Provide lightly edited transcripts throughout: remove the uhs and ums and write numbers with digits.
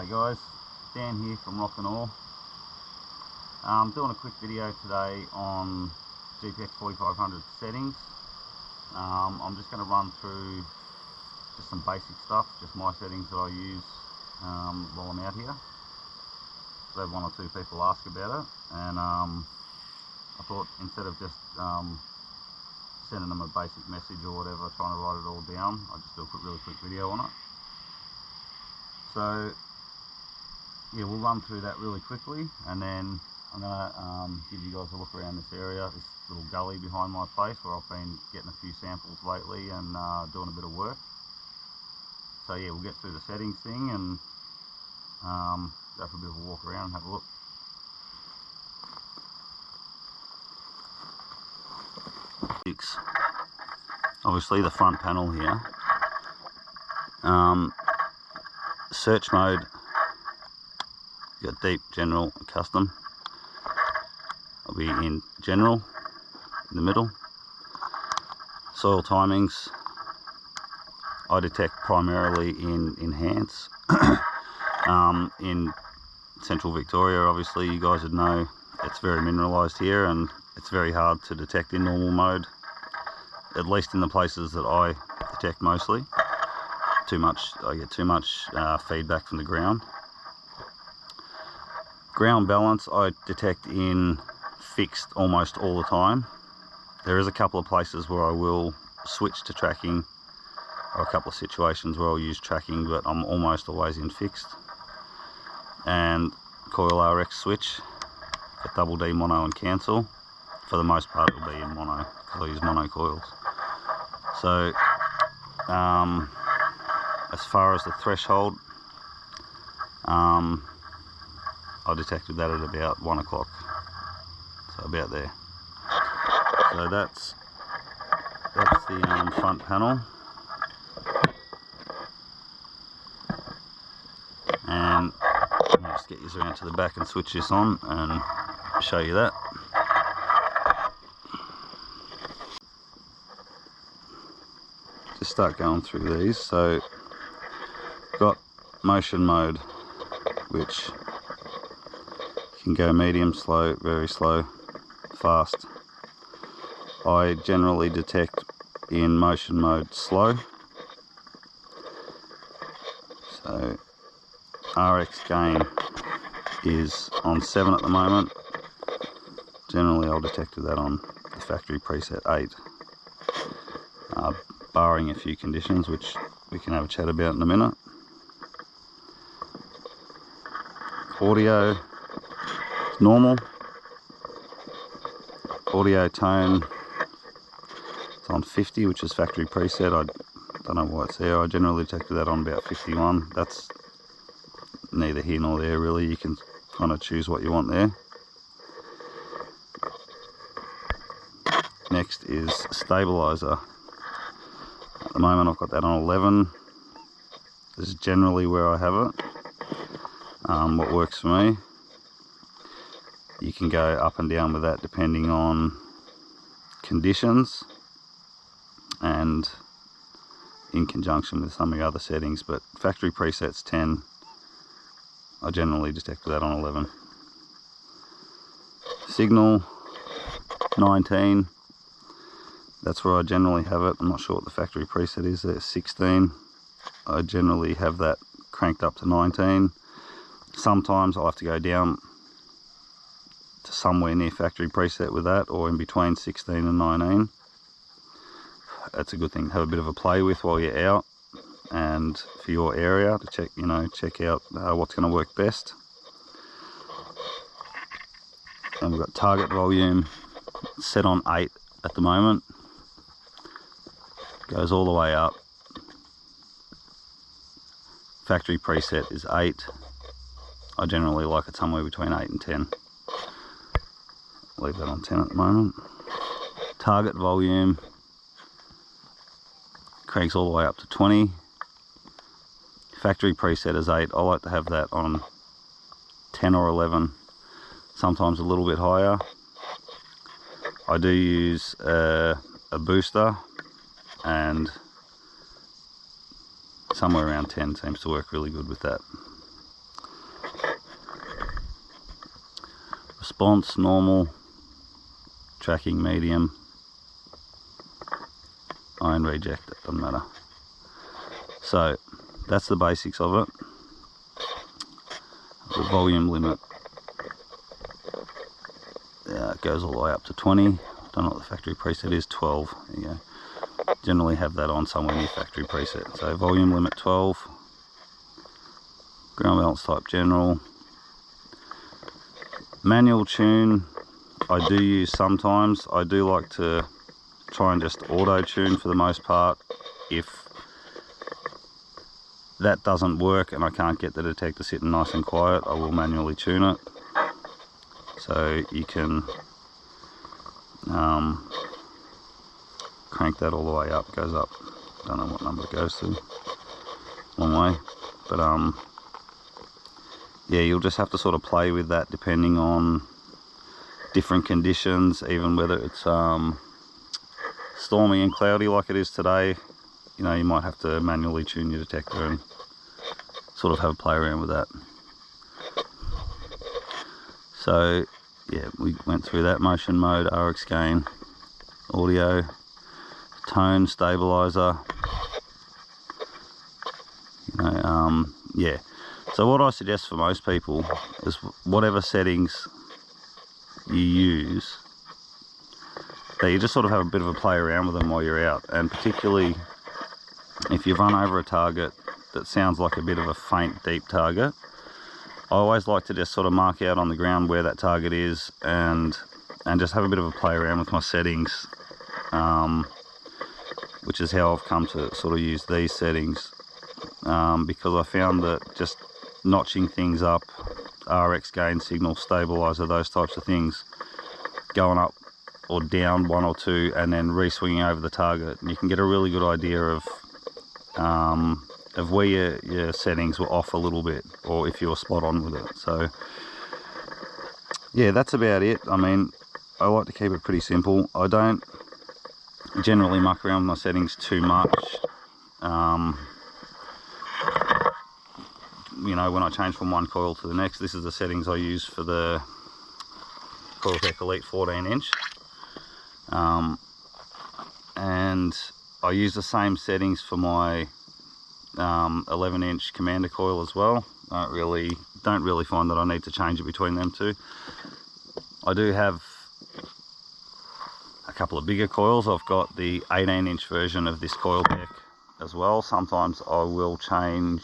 G'day guys, Dan here from Rock and Ore. I'm doing a quick video today on GPX 4500 settings. I'm just going to run through just some basic stuff, just my settings that I use while I'm out here. So I had one or two people ask about it, and I thought instead of just sending them a basic message or whatever, trying to write it all down, I'll just do a really quick video on it. So yeah, we'll run through that really quickly, and then I'm going to give you guys a look around this area, this little gully behind my place where I've been getting a few samples lately and doing a bit of work. So yeah, we'll get through the settings thing and go for a bit of a walk around and have a look. Obviously the front panel here. Search mode, you've got deep, general, and custom. I'll be in general, in the middle. Soil timings, I detect primarily in enhance. In central Victoria, obviously you guys would know it's very mineralised here and it's very hard to detect in normal mode, at least in the places that I detect mostly. I get too much feedback from the ground. Ground balance I detect in fixed almost all the time. There is a couple of places where I will switch to tracking, or a couple of situations where I'll use tracking, but I'm almost always in fixed. And coil RX switch, got double D mono and cancel. For the most part it'll be in mono because I use mono coils. So as far as the threshold, I detected that at about 1 o'clock, so about there. So that's the front panel, and I'll just get you around to the back and switch this on and show you that. Just start going through these. So got motion mode, which can go medium, slow, very slow, fast. I generally detect in motion mode slow. So RX gain is on 7 at the moment. Generally I'll detect that on the factory preset 8, barring a few conditions which we can have a chat about in a minute. Audio normal. Audio tone, it's on 50, which is factory preset. I don't know why it's there. I generally detected that on about 51. That's neither here nor there really. You can kind of choose what you want there. Next is stabilizer. At the moment I've got that on 11. This is generally where I have it. What works for me. You can go up and down with that depending on conditions and in conjunction with some of the other settings, but factory presets 10, I generally detect that on 11. Signal 19, that's where I generally have it. I'm not sure what the factory preset is there, 16. I generally have that cranked up to 19. Sometimes I'll have to go down to somewhere near factory preset with that, or in between 16 and 19. That's a good thing to have a bit of a play with while you're out and for your area to check, check out what's going to work best. And we've got target volume set on 8 at the moment. Goes all the way up. Factory preset is 8. I generally like it somewhere between 8 and 10. Leave that on 10 at the moment. Target volume cranks all the way up to 20. Factory preset is 8. I like to have that on 10 or 11, sometimes a little bit higher. I do use a booster, and somewhere around 10 seems to work really good with that. response normal, tracking medium, iron reject, it doesn't matter. So that's the basics of it. The volume limit goes all the way up to 20. I don't know what the factory preset is, 12. There you go. Generally have that on somewhere near factory preset. So volume limit 12, ground balance type general. Manual tune I do use sometimes. I do like to try and just auto tune for the most part. If that doesn't work and I can't get the detector sitting nice and quiet, I will manually tune it. So you can crank that all the way up, goes up, don't know what number it goes to, long way, but yeah, you'll just have to sort of play with that depending on different conditions, even whether it's stormy and cloudy like it is today. You know, you might have to manually tune your detector and sort of have a play around with that. So yeah, we went through that: motion mode, RX gain, audio, tone, stabilizer. You know, yeah. So what I suggest for most people is whatever settings you use, that you just sort of have a bit of a play around with them while you're out, and particularly if you've run over a target that sounds like a bit of a faint deep target, I always like to just sort of mark out on the ground where that target is and just have a bit of a play around with my settings, which is how I've come to sort of use these settings, because I found that just notching things up, RX gain, signal, stabilizer, those types of things, going up or down one or two and then re-swinging over the target, and you can get a really good idea of where your settings were off a little bit, or if you were spot on with it. So yeah, that's about it. I mean, I like to keep it pretty simple. I don't generally muck around with my settings too much. You know, when I change from one coil to the next, this is the settings I use for the Coiltech Elite 14 inch. And I use the same settings for my 11 inch Commander coil as well. Don't really find that I need to change it between them two. I do have a couple of bigger coils. I've got the 18 inch version of this Coiltech as well. Sometimes I will change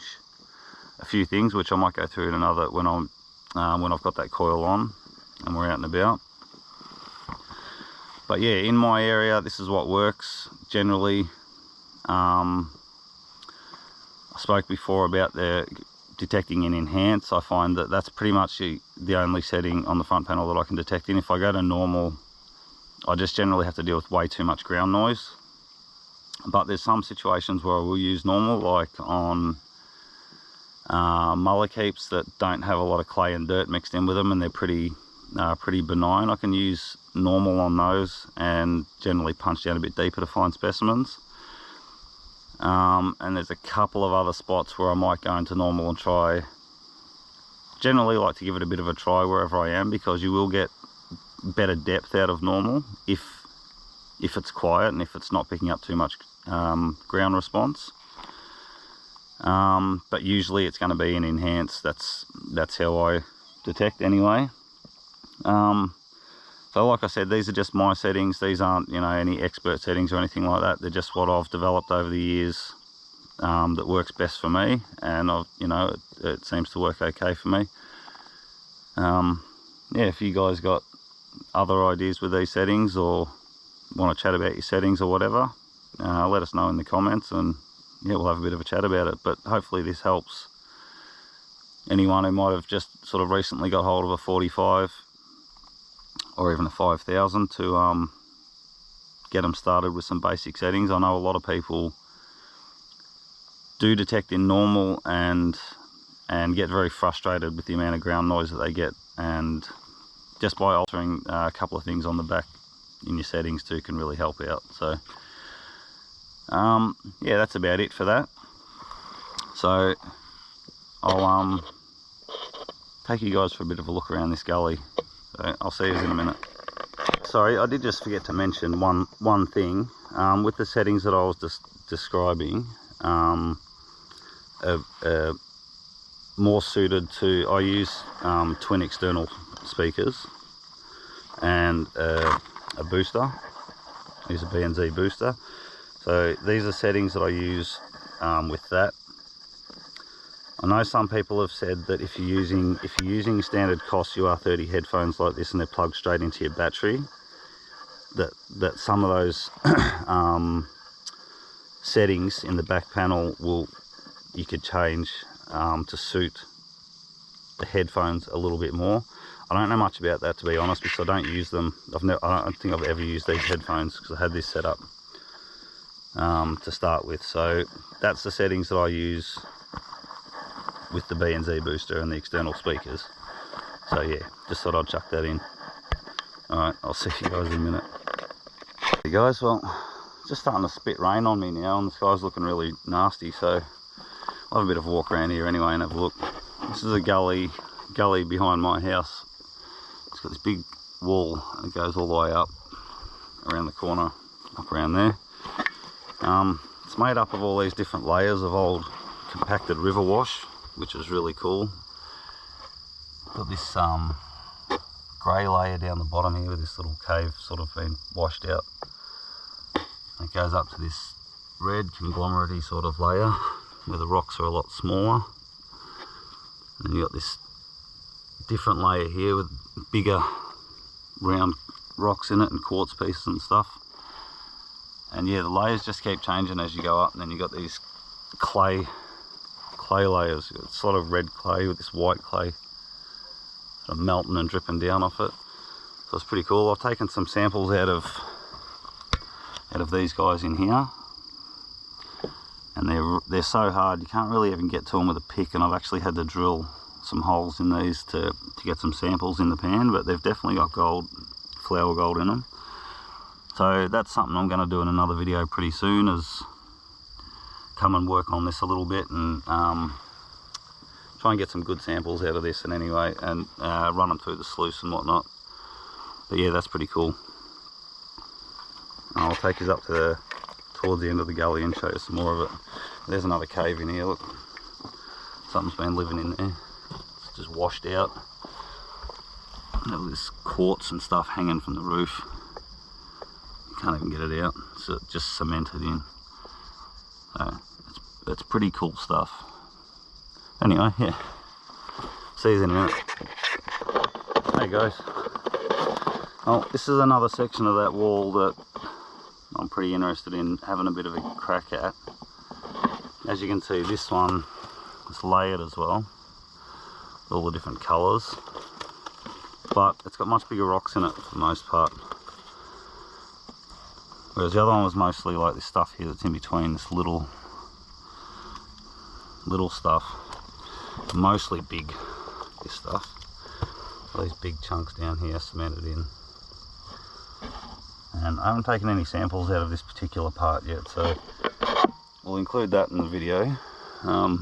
a few things, which I might go through in another when I've got that coil on and we're out and about. But yeah, in my area, this is what works generally. I spoke before about the detecting in enhance. I find that that's pretty much the only setting on the front panel that I can detect in. If I go to normal, I just generally have to deal with way too much ground noise. But there's some situations where I will use normal, like on mullock heaps that don't have a lot of clay and dirt mixed in with them, and they're pretty benign. I can use normal on those and generally punch down a bit deeper to find specimens. And there's a couple of other spots where I might go into normal and try. Generally like to give it a bit of a try wherever I am, because you will get better depth out of normal if it's quiet and if it's not picking up too much ground response. But usually it's going to be an enhance. That's how I detect anyway. So like I said, these are just my settings. These aren't, you know, any expert settings or anything like that. They're just what I've developed over the years that works best for me, and it seems to work okay for me. Yeah, if you guys got other ideas with these settings or want to chat about your settings or whatever, let us know in the comments, and yeah, we'll have a bit of a chat about it. But hopefully this helps anyone who might have just sort of recently got hold of a 45 or even a 5000 to get them started with some basic settings. I know a lot of people do detect in normal and get very frustrated with the amount of ground noise that they get, and just by altering a couple of things on the back in your settings too can really help out. So yeah, that's about it for that. So I'll take you guys for a bit of a look around this gully So I'll see you in a minute. Sorry, I did just forget to mention one thing. With the settings that I was just describing, more suited to, I use twin external speakers and a booster. I use a B&Z booster. So these are settings that I use with that. I know some people have said that if you're using standard COS UR30 headphones like this and they're plugged straight into your battery, that some of those settings in the back panel you could change to suit the headphones a little bit more. I don't know much about that, to be honest, because I don't use them. I don't think I've ever used these headphones because I had this set up to start with. So that's the settings that I use with the B&Z booster and the external speakers. So yeah, just thought I'd chuck that in. Alright, I'll see you guys in a minute. Hey guys, well, it's just starting to spit rain on me now and the sky's looking really nasty, so I'll have a bit of a walk around here anyway and have a look. This is a gully behind my house. It's got this big wall and it goes all the way up around the corner, up around there. It's made up of all these different layers of old compacted river wash, which is really cool. Got this grey layer down the bottom here with this little cave sort of been washed out. It goes up to this red conglomerate-y sort of layer where the rocks are a lot smaller. And you got this different layer here with bigger round rocks in it and quartz pieces and stuff. And yeah, the layers just keep changing as you go up, and then you got these clay layers. It's sort of red clay with this white clay sort of melting and dripping down off it. So it's pretty cool. I've taken some samples out of these guys in here, and they're so hard you can't really even get to them with a pick, and I've actually had to drill some holes in these to get some samples in the pan, but they've definitely got gold, flower gold in them. So that's something I'm going to do in another video pretty soon, is come and work on this a little bit and try and get some good samples out of this and anyway, and run them through the sluice and whatnot. But yeah, that's pretty cool. I'll take you up to towards the end of the gully and show you some more of it. There's another cave in here, look. Something's been living in there. It's just washed out. There's this quartz and stuff hanging from the roof. You can't even get it out. It's just cemented in. So it's pretty cool stuff. Anyway, yeah. See you in a minute. Hey guys. Oh, this is another section of that wall that I'm pretty interested in having a bit of a crack at. As you can see, this one is layered as well, with all the different colours, but it's got much bigger rocks in it for the most part. Whereas the other one was mostly like this stuff here that's in between, this little stuff, mostly big, this stuff. All these big chunks down here cemented in. And I haven't taken any samples out of this particular part yet, so we'll include that in the video. Got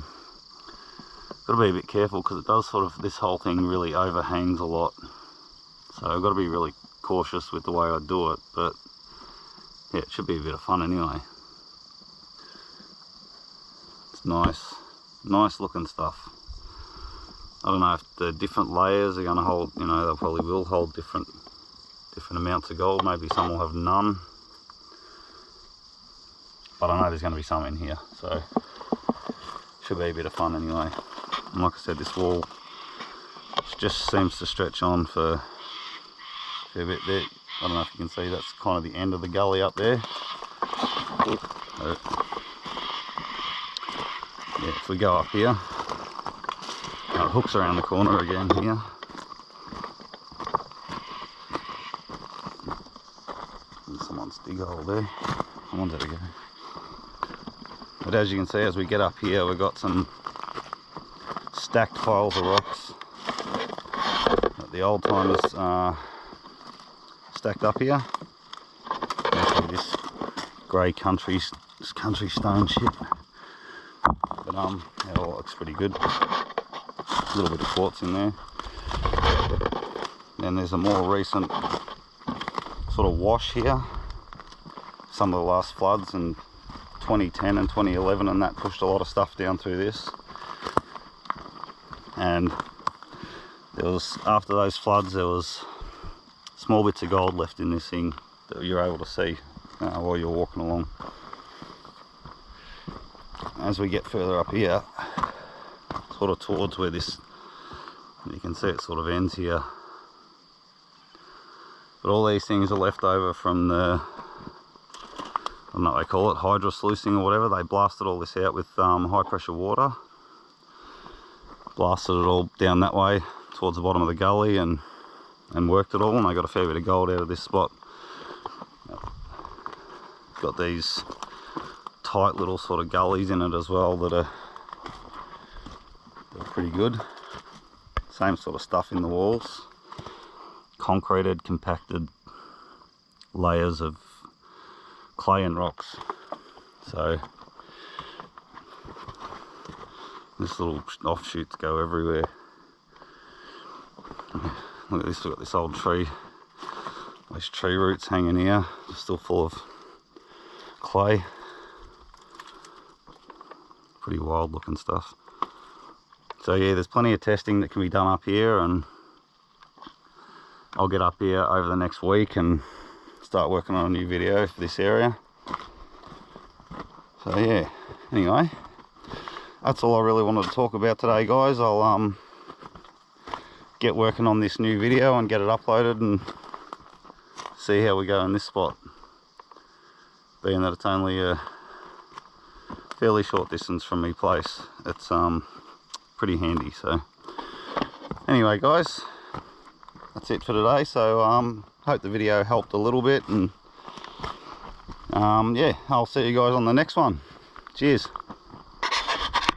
to be a bit careful because it does sort of, this whole thing really overhangs a lot. So I've got to be really cautious with the way I do it, but yeah, it should be a bit of fun anyway. It's nice looking stuff. I don't know if the different layers are going to hold, you know, they probably will hold different amounts of gold. Maybe some will have none, but I know there's going to be some in here, so should be a bit of fun anyway. And like I said, this wall just seems to stretch on for a fair bit there. I don't know if you can see, that's kind of the end of the gully up there. So, yeah, if we go up here, it hooks around the corner again here. Someone's dig hole there. I wanted to go. But as you can see, as we get up here, we've got some stacked piles of rocks that the old timers stacked up here. This grey country stone shit. But yeah, it looks pretty good. A little bit of quartz in there. then there's a more recent sort of wash here. Some of the last floods in 2010 and 2011, and that pushed a lot of stuff down through this. And there was, after those floods, there was small bits of gold left in this thing that you're able to see while you're walking along. As we get further up here, sort of towards where this, you can see it sort of ends here. But all these things are left over from the, I don't know what they call it, hydro sluicing or whatever. They blasted all this out with high pressure water. Blasted it all down that way towards the bottom of the gully and worked it all, and I got a fair bit of gold out of this spot. Got these tight little sort of gullies in it as well that are pretty good. Same sort of stuff in the walls. Concreted, compacted layers of clay and rocks. So this little offshoots go everywhere. Look at this, we've got this old tree. These tree roots hanging here, still full of clay. Pretty wild looking stuff. So yeah, there's plenty of testing that can be done up here, and I'll get up here over the next week and start working on a new video for this area. So yeah, anyway, that's all I really wanted to talk about today, guys. I'll get working on this new video and get it uploaded and see how we go in this spot, being that it's only a fairly short distance from me place. It's pretty handy. So anyway, guys, that's it for today. So hope the video helped a little bit, and yeah, I'll see you guys on the next one. Cheers.